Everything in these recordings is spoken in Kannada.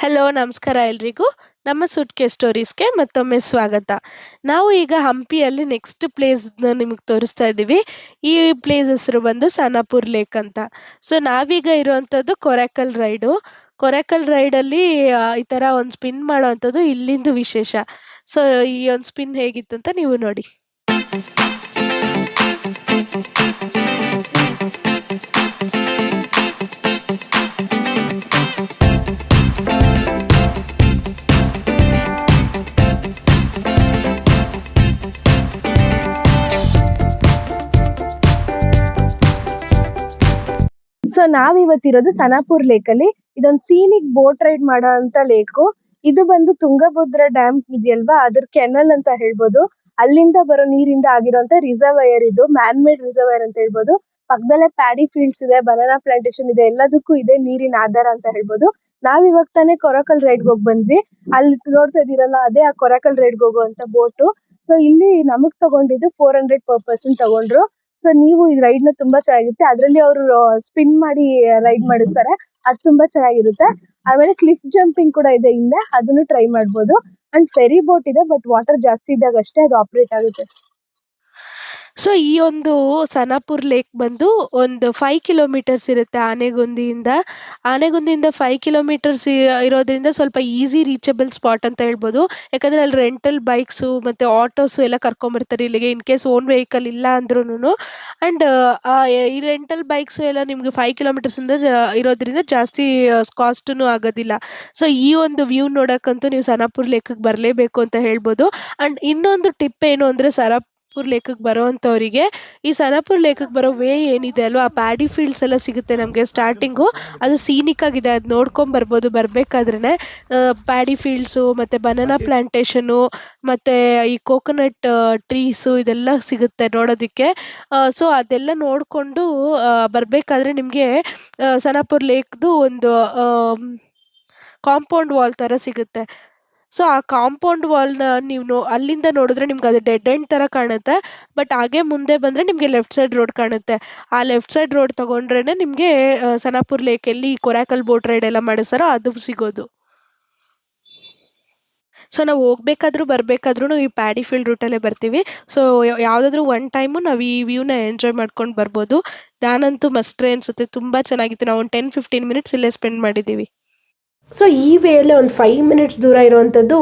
ಹಲೋ, ನಮಸ್ಕಾರ ಎಲ್ರಿಗೂ. ನಮ್ಮ ಸೂಟ್‌ಕೇಸ್ ಸ್ಟೋರೀಸ್‌ಗೆ ಮತ್ತೊಮ್ಮೆ ಸ್ವಾಗತ. ನಾವು ಈಗ ಹಂಪಿಯಲ್ಲಿ ನೆಕ್ಸ್ಟ್ ಪ್ಲೇಸ್‌ನ ನಿಮಗೆ ತೋರಿಸ್ತಾ ಇದ್ದೀವಿ. ಈ ಪ್ಲೇಸ್ ಹೆಸರು ಬಂದು ಸನಪುರ್ ಲೇಕ್ ಅಂತ. ಸೊ ನಾವೀಗ ಇರುವಂಥದ್ದು ಕೊರೈಕಲ್ ರೈಡು. ಕೊರೈಕಲ್ ರೈಡಲ್ಲಿ ಈ ಥರ ಒಂದು ಸ್ಪಿನ್ ಮಾಡೋವಂಥದ್ದು ಇಲ್ಲಿಂದು ವಿಶೇಷ. ಸೊ ಈ ಒಂದು ಸ್ಪಿನ್ ಹೇಗಿತ್ತಂತ ನೀವು ನೋಡಿ. ಸೊ ನಾವಿವತ್ತಿರೋದು ಸನಪುರ್ ಲೇಕ್ ಅಲ್ಲಿ. ಇದೊಂದು ಸೀನಿಕ್ ಬೋಟ್ ರೈಡ್ ಮಾಡೋ ಅಂತ ಲೇಕು. ಇದು ಬಂದು ತುಂಗಭದ್ರಾ ಡ್ಯಾಮ್ ಇದೆಯಲ್ವಾ, ಅದ್ರ ಕೆನಲ್ ಅಂತ ಹೇಳ್ಬೋದು. ಅಲ್ಲಿಂದ ಬರೋ ನೀರಿಂದ ಆಗಿರೋಂತ ರಿಸರ್ವಯರ್ ಇದು, ಮ್ಯಾನ್ ಮೇಡ್ ರಿಸರ್ವಯರ್ ಅಂತ ಹೇಳ್ಬೋದು. ಪಕ್ಕದಲ್ಲೇ ಪ್ಯಾಡಿ ಫೀಲ್ಡ್ಸ್ ಇದೆ, ಬನಾನಾ ಪ್ಲಾಂಟೇಶನ್ ಇದೆ, ಎಲ್ಲದಕ್ಕೂ ಇದೆ ನೀರಿನ ಆಧಾರ ಅಂತ ಹೇಳ್ಬೋದು. ನಾವ್ ಇವಾಗ ತಾನೇ ಕೊರಕಲ್ ರೈಡ್ ಹೋಗಿ ಬಂದ್ವಿ. ಅಲ್ಲಿ ನೋಡ್ತಾ ಇದೀರಲ್ಲ, ಅದೇ ಆ ಕೊರಕಲ್ ರೈಡ್ ಹೋಗುವಂತ ಬೋಟು. ಸೊ ಇಲ್ಲಿ ನಮಗ್ ತಗೊಂಡಿದ್ದು 400 ಪರ್ ಪರ್ಸನ್ ತಗೊಂಡ್ರು. ಸೊ ನೀವು ಈ ರೈಡ್ ನ ತುಂಬಾ ಚೆನ್ನಾಗಿರುತ್ತೆ. ಅದ್ರಲ್ಲಿ ಅವರು ಸ್ಪಿನ್ ಮಾಡಿ ರೈಡ್ ಮಾಡಿರ್ತಾರೆ, ಅದು ತುಂಬಾ ಚೆನ್ನಾಗಿರುತ್ತೆ. ಆಮೇಲೆ ಕ್ಲಿಫ್ ಜಂಪಿಂಗ್ ಕೂಡ ಇದೆ ಇಲ್ಲೇ, ಅದನ್ನು ಟ್ರೈ ಮಾಡ್ಬೋದು. ಅಂಡ್ ಫೆರಿ ಬೋಟ್ ಇದೆ, ಬಟ್ ವಾಟರ್ ಜಾಸ್ತಿ ಇದ್ದಾಗ ಅಷ್ಟೇ ಅದು ಆಪರೇಟ್ ಆಗುತ್ತೆ. ಸೊ ಈ ಒಂದು ಸನಪುರ್ ಲೇಕ್ ಬಂದು ಒಂದು 5 ಕಿಲೋಮೀಟರ್ಸ್ ಇರುತ್ತೆ ಆನೆಗುಂದಿಯಿಂದ. ಆನೆಗುಂದಿಯಿಂದ 5 ಕಿಲೋಮೀಟರ್ಸ್ ಇರೋದ್ರಿಂದ ಸ್ವಲ್ಪ ಈಸಿ ರೀಚಬಲ್ ಸ್ಪಾಟ್ ಅಂತ ಹೇಳ್ಬೋದು. ಯಾಕಂದ್ರೆ ಅಲ್ಲಿ ರೆಂಟಲ್ ಬೈಕ್ಸು ಮತ್ತೆ ಆಟೋಸು ಎಲ್ಲ ಕರ್ಕೊಂಬರ್ತಾರೆ ಇಲ್ಲಿಗೆ, ಇನ್ ಕೇಸ್ ಓನ್ ವೆಹಿಕಲ್ ಇಲ್ಲ ಅಂದ್ರೂನು. ಅಂಡ್ ಈ ರೆಂಟಲ್ ಬೈಕ್ಸು ಎಲ್ಲ ನಿಮ್ಗೆ 5 ಕಿಲೋಮೀಟರ್ಸ್ ಇಂದ ಇರೋದ್ರಿಂದ ಜಾಸ್ತಿ ಕಾಸ್ಟೂ ಆಗೋದಿಲ್ಲ. ಸೊ ಈ ಒಂದು ವ್ಯೂ ನೋಡಕ್ಕಂತೂ ನೀವು ಸನಪುರ್ ಲೇಕ್ಗೆ ಬರಲೇಬೇಕು ಅಂತ ಹೇಳ್ಬೋದು. ಅಂಡ್ ಇನ್ನೊಂದು ಟಿಪ್ ಏನು ಅಂದ್ರೆ ಸನಪುರ್ ಲೇಕ್ಗೆ ಬರೋವಂಥವ್ರಿಗೆ, ಈ ಸನಪುರ್ ಲೇಕ್ಗೆ ಬರೋ ವೇ ಏನಿದೆ ಅಲ್ವಾ, ಆ ಪ್ಯಾಡಿ ಫೀಲ್ಡ್ಸ್ ಎಲ್ಲ ಸಿಗುತ್ತೆ ನಮಗೆ ಸ್ಟಾರ್ಟಿಂಗು. ಅದು ಸೀನಿಕ್ ಆಗಿದೆ, ಅದು ನೋಡ್ಕೊಂಡ್ ಬರ್ಬೋದು ಬರ್ಬೇಕಾದ್ರೇನೆ. ಪ್ಯಾಡಿ ಫೀಲ್ಡ್ಸು ಮತ್ತೆ ಬನಾನಾ ಪ್ಲಾಂಟೇಶನು ಮತ್ತೆ ಈ ಕೋಕೋನಟ್ ಟ್ರೀಸು ಇದೆಲ್ಲ ಸಿಗುತ್ತೆ ನೋಡೋದಕ್ಕೆ. ಸೊ ಅದೆಲ್ಲ ನೋಡಿಕೊಂಡು ಬರಬೇಕಾದ್ರೆ ನಿಮಗೆ ಸನಪುರ್ ಲೇಕ್ದು ಒಂದು ಕಾಂಪೌಂಡ್ ವಾಲ್ ಥರ ಸಿಗುತ್ತೆ. ಸೊ ಆ ಕಾಂಪೌಂಡ್ ವಾಲ್ನ ನೀವು ಅಲ್ಲಿಂದ ನೋಡಿದ್ರೆ ನಿಮ್ಗೆ ಅದು ಡೆಡ್ ಎಂಡ್ ಥರ ಕಾಣುತ್ತೆ. ಬಟ್ ಹಾಗೆ ಮುಂದೆ ಬಂದರೆ ನಿಮಗೆ ಲೆಫ್ಟ್ ಸೈಡ್ ರೋಡ್ ಕಾಣುತ್ತೆ. ಆ ಲೆಫ್ಟ್ ಸೈಡ್ ರೋಡ್ ತಗೊಂಡ್ರೆ ನಿಮಗೆ ಸನಪುರ್ ಲೇಕಲ್ಲಿ ಕೊರೈಕಲ್ ಬೋಟ್ ರೈಡ್ ಎಲ್ಲ ಮಾಡಿಸ್ತಾರೋ ಅದು ಸಿಗೋದು. ಸೊ ನಾವು ಹೋಗ್ಬೇಕಾದ್ರೂ ಬರಬೇಕಾದ್ರೂ ಈ ಪ್ಯಾಡಿ ಫೀಲ್ಡ್ ರೂಟಲ್ಲೇ ಬರ್ತೀವಿ. ಸೊ ಯಾವುದಾದ್ರೂ ಒನ್ ಟೈಮು ನಾವು ಈ ವ್ಯೂನ ಎಂಜಾಯ್ ಮಾಡ್ಕೊಂಡು ಬರ್ಬೋದು. ನಾನಂತೂ ಮಸ್ಟ್ರೇ ಅನಿಸುತ್ತೆ, ತುಂಬ ಚೆನ್ನಾಗಿತ್ತು. ನಾವು ಒಂದು 10-15 ಮಿನಿಟ್ಸ್ ಇಲ್ಲೇ ಸ್ಪೆಂಡ್ ಮಾಡಿದ್ದೀವಿ. ಸೊ ಈ ವೇಯಲ್ಲಿ ಒಂದು 5 ಮಿನಿಟ್ಸ್ ದೂರ ಇರುವಂಥದ್ದು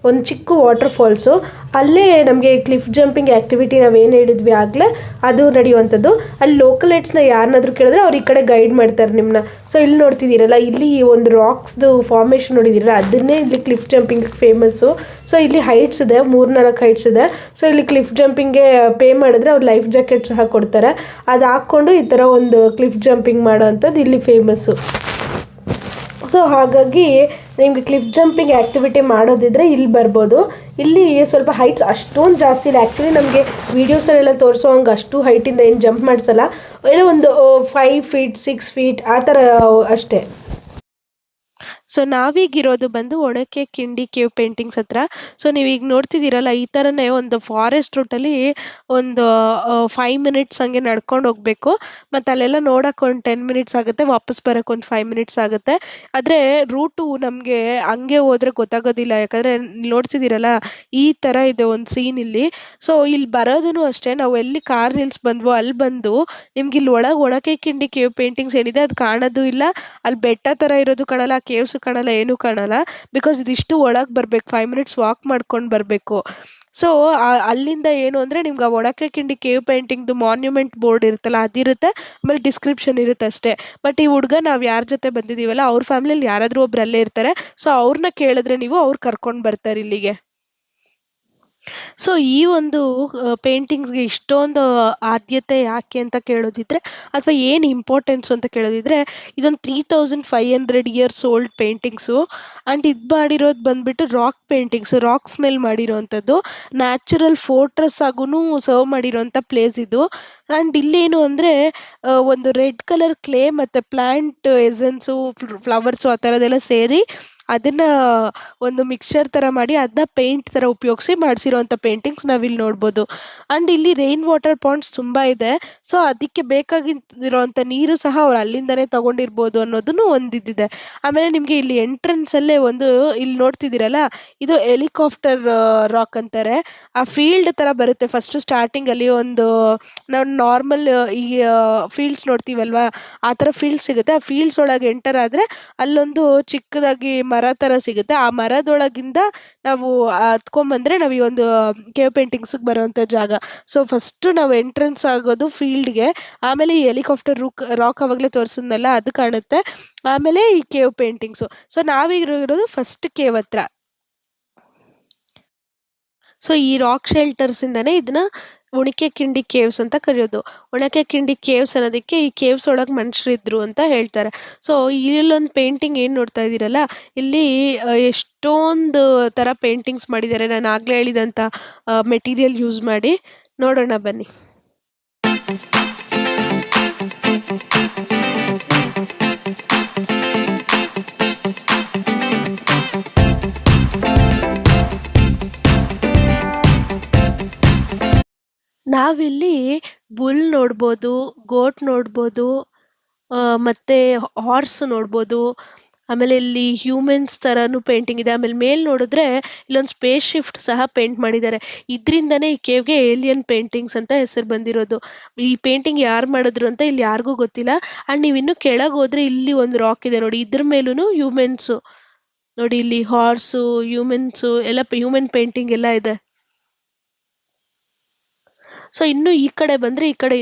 ಒಂದು ಚಿಕ್ಕ ವಾಟರ್ ಫಾಲ್ಸು. ಅಲ್ಲೇ ನಮಗೆ ಕ್ಲಿಫ್ ಜಂಪಿಂಗ್ ಆ್ಯಕ್ಟಿವಿಟಿ ನಾವೇನು ಹೇಳಿದ್ವಿ ಆಗಲೇ, ಅದು ನಡೆಯುವಂಥದ್ದು. ಅಲ್ಲಿ ಲೋಕಲೈಟ್ಸ್ನ ಯಾರನ್ನಾದ್ರೂ ಕೇಳಿದ್ರೆ ಅವ್ರು ಈ ಕಡೆ ಗೈಡ್ ಮಾಡ್ತಾರೆ ನಿಮ್ಮನ್ನ. ಸೊ ಇಲ್ಲಿ ನೋಡ್ತಿದ್ದೀರಲ್ಲ, ಇಲ್ಲಿ ಒಂದು ರಾಕ್ಸ್ದು ಫಾರ್ಮೇಷನ್ ನೋಡಿದ್ದೀರಲ್ಲ, ಅದನ್ನೇ ಇಲ್ಲಿ ಕ್ಲಿಫ್ ಜಂಪಿಂಗ್ ಫೇಮಸ್ಸು. ಸೊ ಇಲ್ಲಿ ಹೈಟ್ಸ್ ಇದೆ, 3-4 ಹೈಟ್ಸ್ ಇದೆ. ಸೊ ಇಲ್ಲಿ ಕ್ಲಿಫ್ ಜಂಪಿಂಗ್ಗೆ ಪೇ ಮಾಡಿದ್ರೆ ಅವ್ರು ಲೈಫ್ ಜಾಕೆಟ್ ಸಹ ಕೊಡ್ತಾರೆ. ಅದು ಹಾಕ್ಕೊಂಡು ಈ ಥರ ಒಂದು ಕ್ಲಿಫ್ ಜಂಪಿಂಗ್ ಮಾಡೋ ಅಂಥದ್ದು ಇಲ್ಲಿ ಫೇಮಸ್ಸು. ಸೊ ಹಾಗಾಗಿ ನಿಮಗೆ ಕ್ಲಿಫ್ ಜಂಪಿಂಗ್ ಆ್ಯಕ್ಟಿವಿಟಿ ಮಾಡೋದಿದ್ರೆ ಇಲ್ಲಿ ಬರ್ಬೋದು. ಇಲ್ಲಿ ಸ್ವಲ್ಪ ಹೈಟ್ಸ್ ಅಷ್ಟೊಂದು ಜಾಸ್ತಿ ಇಲ್ಲ. ಆ್ಯಕ್ಚುಲಿ ನಮಗೆ ವೀಡಿಯೋಸಲ್ಲೆಲ್ಲ ತೋರಿಸೋ ಹಂಗೆ ಅಷ್ಟು ಹೈಟಿಂದ ಏನು ಜಂಪ್ ಮಾಡಿಸಲ್ಲ. ಏನೋ ಒಂದು 5 ಫೀಟ್ 6 ಫೀಟ್ ಆ ಥರ ಅಷ್ಟೇ. ಸೊ ನಾವೀಗಿರೋದು ಬಂದು ಒಣಕೆ ಕಿಂಡಿ ಕೇವ್ ಪೇಂಟಿಂಗ್ಸ್ ಹತ್ರ. ಸೊ ನೀವೀಗ ನೋಡ್ತಿದ್ದೀರಲ್ಲ, ಈ ಥರನೇ ಒಂದು ಫಾರೆಸ್ಟ್ ರೂಟಲ್ಲಿ ಒಂದು 5 ಮಿನಿಟ್ಸ್ ಹಂಗೆ ನಡ್ಕೊಂಡು ಹೋಗಬೇಕು. ಮತ್ತು ಅಲ್ಲೆಲ್ಲ ನೋಡೋಕೆ ಒಂದು 10 ಮಿನಿಟ್ಸ್ ಆಗುತ್ತೆ, ವಾಪಸ್ ಬರೋಕೆ ಒಂದು 5 ಮಿನಿಟ್ಸ್ ಆಗುತ್ತೆ. ಆದರೆ ರೂಟು ನಮಗೆ ಹಂಗೆ ಹೋದರೆ ಗೊತ್ತಾಗೋದಿಲ್ಲ. ಯಾಕಂದರೆ ನೋಡ್ತಿದ್ದೀರಲ್ಲ, ಈ ಥರ ಇದೆ ಒಂದು ಸೀನ್ ಇಲ್ಲಿ. ಸೊ ಇಲ್ಲಿ ಬರೋದೂ ಅಷ್ಟೇ, ನಾವು ಎಲ್ಲಿ ಕಾರ್ ನಿಲ್ಸ್ ಬಂದ್ವೋ ಅಲ್ಲಿ ಬಂದು ನಿಮ್ಗೆ ಇಲ್ಲಿ ಒಳಗೆ ಒಣಕೆ ಕಿಂಡಿ ಕೇವ್ ಪೇಂಟಿಂಗ್ಸ್ ಏನಿದೆ ಅದು ಕಾಣೋದು ಇಲ್ಲ. ಅಲ್ಲಿ ಬೆಟ್ಟ ಥರ ಇರೋದು ಕಾಣಲ್ಲ, ಕೇವ್ಸು ಕಾಣಲ್ಲ, ಏನೂ ಕಾಣಲ್ಲ. ಬಿಕಾಸ್ ಇದಿಷ್ಟು ಒಳಗೆ ಬರಬೇಕು, 5 ಮಿನಿಟ್ಸ್ ವಾಕ್ ಮಾಡ್ಕೊಂಡು ಬರಬೇಕು. ಸೊ ಅಲ್ಲಿಂದ ಏನು ಅಂದರೆ ನಿಮ್ಗೆ ಆ ಒಣಕೆ ಕಿಂಡಿ ಕೇವ್ ಪೇಂಟಿಂಗ್ದು ಮಾನ್ಯುಮೆಂಟ್ ಬೋರ್ಡ್ ಇರುತ್ತಲ್ಲ ಅದಿರುತ್ತೆ, ಆಮೇಲೆ ಡಿಸ್ಕ್ರಿಪ್ಷನ್ ಇರುತ್ತೆ ಅಷ್ಟೇ. ಬಟ್ ಈ ಹುಡುಗ ನಾವು ಯಾರ ಜೊತೆ ಬಂದಿದ್ದೀವಲ್ಲ, ಅವ್ರ ಫ್ಯಾಮಿಲಿಯಲ್ಲಿ ಯಾರಾದರೂ ಒಬ್ರು ಅಲ್ಲೇ ಇರ್ತಾರೆ. ಸೊ ಅವ್ರನ್ನ ಕೇಳಿದ್ರೆ ನೀವು ಅವ್ರು ಕರ್ಕೊಂಡು ಬರ್ತಾರೆ ಇಲ್ಲಿಗೆ. ಸೊ ಈ ಒಂದು ಪೇಂಟಿಂಗ್ಸ್ಗೆ ಇಷ್ಟೊಂದು ಆದ್ಯತೆ ಯಾಕೆ ಅಂತ ಕೇಳೋದಿದ್ರೆ, ಅಥವಾ ಏನು ಇಂಪಾರ್ಟೆನ್ಸು ಅಂತ ಕೇಳೋದಿದ್ರೆ, ಇದೊಂದು 3500 ಇಯರ್ಸ್ ಓಲ್ಡ್ ಪೇಂಟಿಂಗ್ಸು. ಆ್ಯಂಡ್ ಇದು ಮಾಡಿರೋದು ಬಂದುಬಿಟ್ಟು ರಾಕ್ ಪೇಂಟಿಂಗ್ಸು, ರಾಕ್ಸ್ ಮೇಲೆ ಮಾಡಿರೋವಂಥದ್ದು. ನ್ಯಾಚುರಲ್ ಫೋರ್ಟ್ರೆಸ್ ಆಗೂ ಸರ್ವ್ ಮಾಡಿರೋಂಥ ಪ್ಲೇಸ್ ಇದು. ಆ್ಯಂಡ್ ಇಲ್ಲೇನು ಅಂದರೆ ಒಂದು ರೆಡ್ ಕಲರ್ ಕ್ಲೇ ಮತ್ತು ಪ್ಲ್ಯಾಂಟ್ ಎಸೆನ್ಸು, ಫ್ಲವರ್ಸು ಆ ಥರದ್ದೆಲ್ಲ ಸೇರಿ ಅದನ್ನ ಒಂದು ಮಿಕ್ಸ್ಚರ್ ಥರ ಮಾಡಿ ಅದನ್ನ ಪೇಂಟ್ ಥರ ಉಪಯೋಗಿಸಿ ಮಾಡಿಸಿರೋಂಥ ಪೇಂಟಿಂಗ್ಸ್ ನಾವಿಲ್ಲಿ ನೋಡ್ಬೋದು. ಆ್ಯಂಡ್ ಇಲ್ಲಿ ರೈನ್ ವಾಟರ್ ಪಾಂಡ್ಸ್ ತುಂಬ ಇದೆ. ಸೊ ಅದಕ್ಕೆ ಬೇಕಾಗಿರೋಂಥ ನೀರು ಸಹ ಅವ್ರು ಅಲ್ಲಿಂದನೇ ತಗೊಂಡಿರ್ಬೋದು ಅನ್ನೋದನ್ನು ಒಂದು ಇದಿದೆ. ಆಮೇಲೆ ನಿಮಗೆ ಇಲ್ಲಿ ಎಂಟ್ರೆನ್ಸಲ್ಲೇ ಒಂದು ಇಲ್ಲಿ ನೋಡ್ತಿದ್ದೀರಲ್ಲ, ಇದು ಹೆಲಿಕಾಪ್ಟರ್ ರಾಕ್ ಅಂತಾರೆ. ಆ ಫೀಲ್ಡ್ ಥರ ಬರುತ್ತೆ ಫಸ್ಟು ಸ್ಟಾರ್ಟಿಂಗಲ್ಲಿ ಒಂದು ನಾವು ನಾರ್ಮಲ್ ಈ ಫೀಲ್ಡ್ಸ್ ನೋಡ್ತೀವಲ್ವಾ, ಆ ಥರ ಫೀಲ್ಡ್ಸ್ ಸಿಗುತ್ತೆ. ಆ ಫೀಲ್ಡ್ಸ್ ಒಳಗೆ ಎಂಟರ್ ಆದರೆ ಅಲ್ಲೊಂದು ಚಿಕ್ಕದಾಗಿ ಮರ ಥರ ಸಿಗುತ್ತೆ. ಆ ಮರದೊಳಗಿಂದ ನಾವು ಹತ್ಕೊಂಬಂದ್ರೆ ನಾವು ಈ ಒಂದು ಕೇವ್ ಪೇಂಟಿಂಗ್ಸಿಗೆ ಬರುವಂಥ ಜಾಗ. ಸೊ ಫಸ್ಟು ನಾವು ಎಂಟ್ರೆನ್ಸ್ ಆಗೋದು ಫೀಲ್ಡ್ಗೆ, ಆಮೇಲೆ ಈ ಹೆಲಿಕಾಪ್ಟರ್ ರಾಕ್ ಅವಾಗಲೇ ತೋರಿಸಿದ್ನಲ್ಲ ಅದು ಕಾಣುತ್ತೆ, ಆಮೇಲೆ ಈ ಕೇವ್ ಪೇಂಟಿಂಗ್ಸು. ಸೊ ನಾವೀಗಿರೋದು ಫಸ್ಟ್ ಕೇವ್ ಹತ್ರ. ಸೊ ಈ ರಾಕ್ ಶೆಲ್ಟರ್ಸಿಂದನೇ ಇದನ್ನ ಒಣಕೆಕಿಂಡಿ ಕೇವ್ಸ್ ಅಂತ ಕರೆಯೋದು. ಒಣಕೆಕಿಂಡಿ ಕೇವ್ಸ್ ಅನ್ನೋದಕ್ಕೆ ಈ ಕೇವ್ಸ್ ಒಳಗೆ ಮನುಷ್ಯರಿದ್ರು ಅಂತ ಹೇಳ್ತಾರೆ. ಸೊ ಇಲ್ಲೊಂದು ಪೇಂಟಿಂಗ್ ಏನು ನೋಡ್ತಾ ಇದ್ದೀರಲ್ಲ, ಇಲ್ಲಿ ಎಷ್ಟೊಂದು ಥರ ಪೇಂಟಿಂಗ್ಸ್ ಮಾಡಿದ್ದಾರೆ ನಾನು ಆಗಲೇ ಹೇಳಿದಂಥ ಮೆಟೀರಿಯಲ್ ಯೂಸ್ ಮಾಡಿ. ನೋಡೋಣ ಬನ್ನಿ. ನಾವಿಲ್ಲಿ ಬುಲ್ ನೋಡ್ಬೋದು, ಗೋಟ್ ನೋಡ್ಬೋದು, ಮತ್ತೆ ಹಾರ್ಸ್ ನೋಡ್ಬೋದು. ಆಮೇಲೆ ಇಲ್ಲಿ ಹ್ಯೂಮನ್ಸ್ ಥರನೂ ಪೇಂಟಿಂಗ್ ಇದೆ. ಆಮೇಲೆ ಮೇಲೆ ನೋಡಿದ್ರೆ ಇಲ್ಲೊಂದು ಸ್ಪೇಸ್ ಶಿಫ್ಟ್ ಸಹ ಪೇಂಟ್ ಮಾಡಿದ್ದಾರೆ. ಇದರಿಂದನೇ ಈ ಕೇವ್ಗೆ ಏಲಿಯನ್ ಪೇಂಟಿಂಗ್ಸ್ ಅಂತ ಹೆಸರು ಬಂದಿರೋದು. ಈ ಪೇಂಟಿಂಗ್ ಯಾರು ಮಾಡಿದ್ರು ಅಂತ ಇಲ್ಲಿ ಯಾರಿಗೂ ಗೊತ್ತಿಲ್ಲ. ಆ್ಯಂಡ್ ನೀವು ಇನ್ನೂ ಕೆಳಗೆ ಹೋದ್ರೆ ಇಲ್ಲಿ ಒಂದು ರಾಕ್ ಇದೆ ನೋಡಿ, ಇದ್ರ ಮೇಲೂ ಹ್ಯೂಮನ್ಸು ನೋಡಿ, ಇಲ್ಲಿ ಹಾರ್ಸು, ಹ್ಯೂಮನ್ಸು ಎಲ್ಲ ಹ್ಯೂಮನ್ ಪೇಂಟಿಂಗ್ ಎಲ್ಲ ಇದೆ. ಸೊ ಇನ್ನು ಈ ಕಡೆ ಬಂದರೆ ಈ ಕಡೆ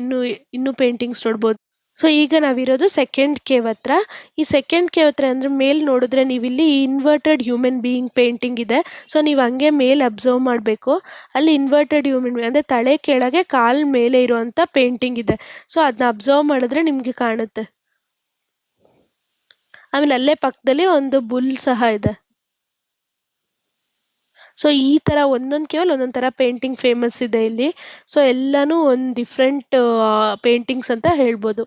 ಇನ್ನೂ ಪೇಂಟಿಂಗ್ಸ್ ನೋಡ್ಬೋದು. ಸೊ ಈಗ ನಾವಿರೋದು ಸೆಕೆಂಡ್ ಕೇವ್ ಹತ್ರ. ಈ ಸೆಕೆಂಡ್ ಕೇವ್ ಹತ್ರ ಅಂದರೆ ಮೇಲೆ ನೋಡಿದ್ರೆ ನೀವಿಲ್ಲಿ ಇನ್ವರ್ಟೆಡ್ ಹ್ಯೂಮನ್ ಬೀಯಿಂಗ್ ಪೇಂಟಿಂಗ್ ಇದೆ. ಸೊ ನೀವು ಹಂಗೆ ಮೇಲೆ ಅಬ್ಸರ್ವ್ ಮಾಡಬೇಕು. ಅಲ್ಲಿ ಇನ್ವರ್ಟೆಡ್ ಹ್ಯೂಮನ್ ಅಂದರೆ ತಲೆ ಕೆಳಗೆ ಕಾಲು ಮೇಲೆ ಇರುವಂಥ ಪೇಂಟಿಂಗ್ ಇದೆ. ಸೊ ಅದನ್ನ ಅಬ್ಸರ್ವ್ ಮಾಡಿದ್ರೆ ನಿಮಗೆ ಕಾಣುತ್ತೆ. ಆಮೇಲೆ ಅಲ್ಲೇ ಪಕ್ಕದಲ್ಲಿ ಒಂದು ಬುಲ್ ಸಹ ಇದೆ. ಸೊ ಈ ಥರ ಒಂದೊಂದು ಕೇವಲ ಒಂದೊಂದು ಥರ ಪೇಂಟಿಂಗ್ ಫೇಮಸ್ ಇದೆ ಇಲ್ಲಿ. ಸೊ ಎಲ್ಲನೂ ಒಂದು ಡಿಫ್ರೆಂಟ್ ಪೇಂಟಿಂಗ್ಸ್ ಅಂತ ಹೇಳ್ಬೋದು.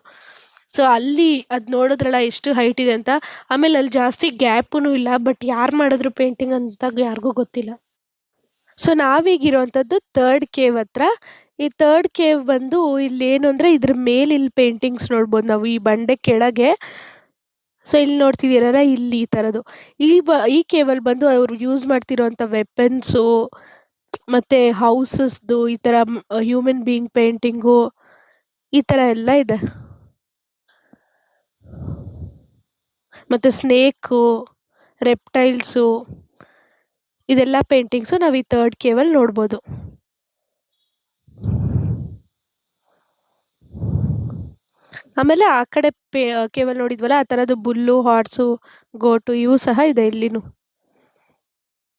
ಸೊ ಅಲ್ಲಿ ಅದು ನೋಡಿದ್ರಲ್ಲ ಎಷ್ಟು ಹೈಟ್ ಇದೆ ಅಂತ. ಆಮೇಲೆ ಅಲ್ಲಿ ಜಾಸ್ತಿ ಗ್ಯಾಪೂ ಇಲ್ಲ, ಬಟ್ ಯಾರು ಮಾಡಿದ್ರು ಪೇಂಟಿಂಗ್ ಅಂತ ಯಾರಿಗೂ ಗೊತ್ತಿಲ್ಲ. ಸೊ ನಾವೀಗಿರೋವಂಥದ್ದು ಥರ್ಡ್ ಕೇವ್ ಹತ್ರ. ಈ ಥರ್ಡ್ ಕೇವ್ ಬಂದು ಇಲ್ಲಿ ಏನು ಅಂದರೆ ಇದ್ರ ಮೇಲೆ ಇಲ್ಲಿ ಪೇಂಟಿಂಗ್ಸ್ ನೋಡ್ಬೋದು ನಾವು ಈ ಬಂಡೆ ಕೆಳಗೆ. ಸೊ ಇಲ್ಲಿ ನೋಡ್ತಿದ್ದೀರಲ್ಲ, ಇಲ್ಲಿ ಈ ಥರದ್ದು ಈ ಕೇವಲ್ ಬಂದು ಅವರು ಯೂಸ್ ಮಾಡ್ತಿರೋಂಥ ವೆಪನ್ಸು ಮತ್ತು ಹೌಸಸ್ದು ಈ ಥರ ಹ್ಯೂಮನ್ ಬೀಯಿಂಗ್ ಪೇಂಟಿಂಗು ಈ ಥರ ಎಲ್ಲ ಇದೆ. ಮತ್ತು ಸ್ನೇಕು, ರೆಪ್ಟೈಲ್ಸು ಇದೆಲ್ಲ ಪೇಂಟಿಂಗ್ಸು ನಾವು ಈ ಥರ್ಡ್ ಕೇವಲ್ಲಿ ನೋಡ್ಬೋದು. ಆಮೇಲೆ ಆ ಕಡೆ ಕೇವಲ್ ನೋಡಿದ್ವಲ್ಲ, ಆ ಥರದ್ದು ಬುಲ್ಲು, ಹಾರ್ಸು, ಗೋಟು ಇವು ಸಹ ಇದೆ ಇಲ್ಲಿನೂ.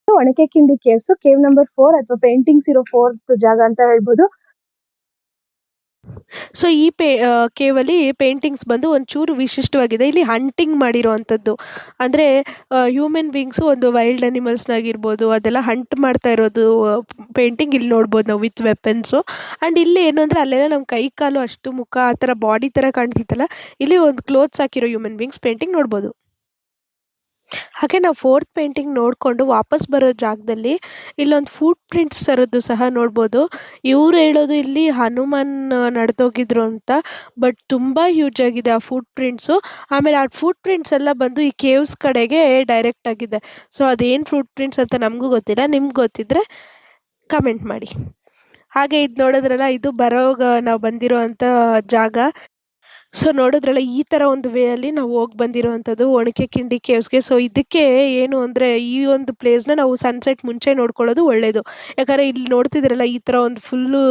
ಒಣಕೆಕಿಂಡಿ ಕೇವ್ಸ್, ಕೇವ್ ನಂಬರ್ 4 ಅಥವಾ ಪೇಂಟಿಂಗ್ಸ್ ಇರೋ 4th ಜಾಗ ಅಂತ ಹೇಳ್ಬೋದು. ಸೊ ಈ ಕೇವಲ್ಲಿ ಪೇಂಟಿಂಗ್ಸ್ ಬಂದು ಒಂಚೂರು ವಿಶಿಷ್ಟವಾಗಿದೆ. ಇಲ್ಲಿ ಹಂಟಿಂಗ್ ಮಾಡಿರೋವಂಥದ್ದು ಅಂದರೆ ಹ್ಯೂಮನ್ ಬೀಯಿಂಗ್ಸು ಒಂದು ವೈಲ್ಡ್ ಅನಿಮಲ್ಸ್ನಾಗಿರ್ಬೋದು ಅದೆಲ್ಲ ಹಂಟ್ ಮಾಡ್ತಾ ಇರೋದು ಪೇಂಟಿಂಗ್ ಇಲ್ಲಿ ನೋಡ್ಬೋದು ನಾವು ವಿತ್ ವೆಪನ್ಸು. ಆ್ಯಂಡ್ ಇಲ್ಲಿ ಏನು ಅಂದರೆ ಅಲ್ಲೆಲ್ಲ ನಮ್ಮ ಕೈ ಕಾಲು ಅಷ್ಟು ಮುಖ ಆ ಥರ ಬಾಡಿ ಥರ ಕಾಣ್ತಿತ್ತಲ್ಲ, ಇಲ್ಲಿ ಒಂದು ಕ್ಲೋತ್ಸ್ ಹಾಕಿರೋ ಹ್ಯೂಮನ್ ಬೀಯಿಂಗ್ಸ್ ಪೇಂಟಿಂಗ್ ನೋಡ್ಬೋದು. ಹಾಗೆ ನಾವು 4th ಪೇಂಟಿಂಗ್ ನೋಡಿಕೊಂಡು ವಾಪಸ್ ಬರೋ ಜಾಗದಲ್ಲಿ ಇಲ್ಲೊಂದು ಫುಟ್ ಪ್ರಿಂಟ್ಸ್ ಥರದ್ದು ಸಹ ನೋಡ್ಬೋದು. ಇವ್ರು ಹೇಳೋದು ಇಲ್ಲಿ ಹನುಮಾನ್ ನಡೆದೋಗಿದ್ರು ಅಂತ, ಬಟ್ ತುಂಬ ಹ್ಯೂಜ್ ಆಗಿದೆ ಆ ಫುಟ್ ಪ್ರಿಂಟ್ಸು. ಆಮೇಲೆ ಆ ಫುಟ್ ಪ್ರಿಂಟ್ಸ್ ಎಲ್ಲ ಬಂದು ಈ ಕೇವ್ಸ್ ಕಡೆಗೆ ಡೈರೆಕ್ಟ್ ಆಗಿದೆ. ಸೊ ಅದೇನು ಫುಟ್ ಪ್ರಿಂಟ್ಸ್ ಅಂತ ನಮಗೂ ಗೊತ್ತಿಲ್ಲ, ನಿಮ್ಗೆ ಗೊತ್ತಿದ್ರೆ ಕಮೆಂಟ್ ಮಾಡಿ. ಹಾಗೆ ಇದು ನೋಡಿದ್ರಲ್ಲ, ಇದು ಬರೋವಾಗ ನಾವು ಬಂದಿರೋ ಅಂಥ ಜಾಗ. ಸೊ ನೋಡಿದ್ರಲ್ಲ, ಈ ಥರ ಒಂದು ವೇಯಲ್ಲಿ ನಾವು ಹೋಗಿ ಬಂದಿರೋವಂಥದ್ದು ಒಣಕೆಕಿಂಡಿ ಕೇವ್ಸ್ಗೆ. ಸೊ ಇದಕ್ಕೆ ಏನು ಅಂದರೆ ಈ ಒಂದು ಪ್ಲೇಸ್ನ ನಾವು ಸನ್ಸೆಟ್ ಮುಂಚೆ ನೋಡ್ಕೊಳ್ಳೋದು ಒಳ್ಳೆಯದು. ಯಾಕಂದರೆ ಇಲ್ಲಿ ನೋಡ್ತಿದ್ದೀರಲ್ಲ, ಈ ಥರ ಒಂದು ಫುಲ್ಲು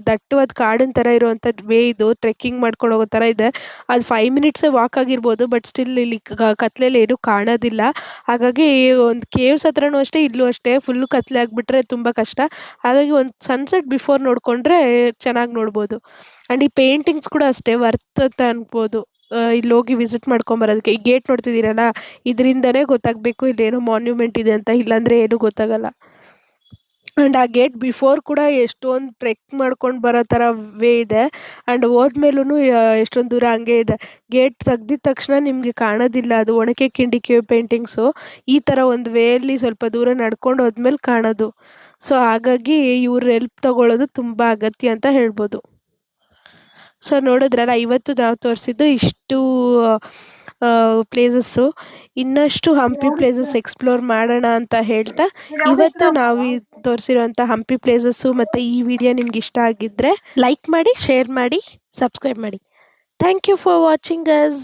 ದಟ್ಟವಾದ ಕಾಡಿನ ಥರ ಇರುವಂಥ ವೇ ಇದು. ಟ್ರೆಕ್ಕಿಂಗ್ ಮಾಡ್ಕೊಂಡು ಹೋಗೋ ಥರ ಇದೆ. ಅದು 5 ಮಿನಿಟ್ಸೇ ವಾಕ್ ಆಗಿರ್ಬೋದು, ಬಟ್ ಸ್ಟಿಲ್ ಇಲ್ಲಿ ಕತ್ಲೆಯಲ್ಲಿ ಏನೂ ಕಾಣೋದಿಲ್ಲ. ಹಾಗಾಗಿ ಒಂದು ಕೇವ್ಸ್ ಹತ್ರನೂ ಅಷ್ಟೇ, ಇಲ್ಲೂ ಅಷ್ಟೇ ಫುಲ್ಲು ಕತ್ಲೆ ಆಗಿಬಿಟ್ರೆ ತುಂಬ ಕಷ್ಟ. ಹಾಗಾಗಿ ಒಂದು ಸನ್ಸೆಟ್ ಬಿಫೋರ್ ನೋಡಿಕೊಂಡ್ರೆ ಚೆನ್ನಾಗಿ ನೋಡ್ಬೋದು. ಆ್ಯಂಡ್ ಈ ಪೇಂಟಿಂಗ್ಸ್ ಕೂಡ ಅಷ್ಟೇ ವರ್ತ್ ಅಂತ ಅನ್ಬೋದು. ಇಲ್ಲಿ ಹೋಗಿ ವಿಸಿಟ್ ಮಾಡ್ಕೊಂಬರೋದಕ್ಕೆ. ಈ ಗೇಟ್ ನೋಡ್ತಿದ್ದೀರಲ್ಲ, ಇದರಿಂದನೇ ಗೊತ್ತಾಗಬೇಕು ಇಲ್ಲೇನೋ ಮಾನ್ಯುಮೆಂಟ್ ಇದೆ ಅಂತ, ಇಲ್ಲಾಂದರೆ ಏನೂ ಗೊತ್ತಾಗಲ್ಲ. ಆ್ಯಂಡ್ ಆ ಗೇಟ್ ಬಿಫೋರ್ ಕೂಡ ಎಷ್ಟೊಂದು ಟ್ರೆಕ್ ಮಾಡ್ಕೊಂಡು ಬರೋ ಥರ ವೇ ಇದೆ. ಆ್ಯಂಡ್ ಹೋದ್ಮೇಲೂ ಎಷ್ಟೊಂದು ದೂರ ಹಂಗೆ ಇದೆ. ಗೇಟ್ ತೆಗ್ದಿದ ತಕ್ಷಣ ನಿಮಗೆ ಕಾಣೋದಿಲ್ಲ, ಅದು ಒನಕೆ ಕಿಂಡಿ ಕೇವ್ ಪೇಂಟಿಂಗ್ಸು ಈ ಥರ ಒಂದು ವೇಯಲ್ಲಿ ಸ್ವಲ್ಪ ದೂರ ನಡ್ಕೊಂಡು ಹೋದ್ಮೇಲೆ ಕಾಣೋದು. ಸೊ ಹಾಗಾಗಿ ಇವ್ರ ಹೆಲ್ಪ್ ತಗೊಳ್ಳೋದು ತುಂಬ ಅಗತ್ಯ ಅಂತ ಹೇಳ್ಬೋದು. ಸೊ ನೋಡಿದ್ರಲ್ಲ, ಇವತ್ತು ನಾವು ತೋರಿಸಿದ್ದು ಇಷ್ಟು ಪ್ಲೇಸಸ್ಸು. ಇನ್ನಷ್ಟು ಹಂಪಿ ಪ್ಲೇಸಸ್ ಎಕ್ಸ್ಪ್ಲೋರ್ ಮಾಡೋಣ ಅಂತ ಹೇಳ್ತಾ, ಇವತ್ತು ನಾವು ತೋರಿಸಿರುವಂಥ ಹಂಪಿ ಪ್ಲೇಸಸ್ಸು ಮತ್ತು ಈ ವಿಡಿಯೋ ನಿಮ್ಗೆ ಇಷ್ಟ ಆಗಿದ್ದರೆ ಲೈಕ್ ಮಾಡಿ, ಶೇರ್ ಮಾಡಿ, ಸಬ್ಸ್ಕ್ರೈಬ್ ಮಾಡಿ. Thank you for watching us.